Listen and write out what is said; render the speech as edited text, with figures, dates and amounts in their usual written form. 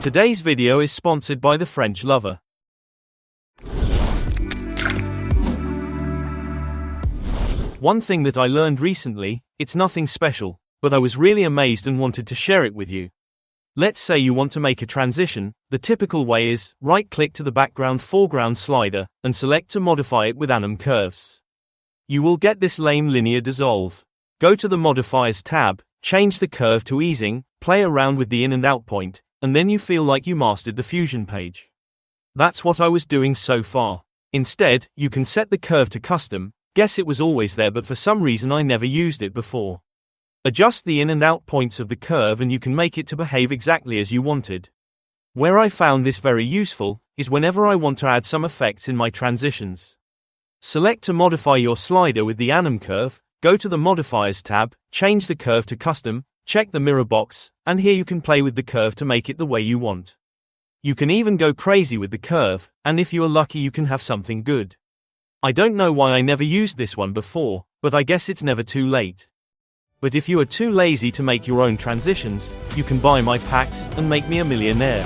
Today's video is sponsored by the French Lover. One thing that I learned recently, it's nothing special, but I was really amazed and wanted to share it with you. Let's say you want to make a transition. The typical way is, right-click to the background-foreground slider, and select to modify it with anim curves. You will get this lame linear dissolve. Go to the Modifiers tab, change the curve to easing, play around with the in and out point, and then you feel like you mastered the Fusion page. That's what I was doing so far. Instead, you can set the curve to custom. Guess it was always there, but for some reason I never used it before. Adjust the in and out points of the curve and you can make it to behave exactly as you wanted. Where I found this very useful is whenever I want to add some effects in my transitions. Select to modify your slider with the anim curve, go to the Modifiers tab, change the curve to custom, check the mirror box, and here you can play with the curve to make it the way you want. You can even go crazy with the curve, and if you are lucky you can have something good. I don't know why I never used this one before, but I guess it's never too late. But if you are too lazy to make your own transitions, you can buy my packs and make me a millionaire.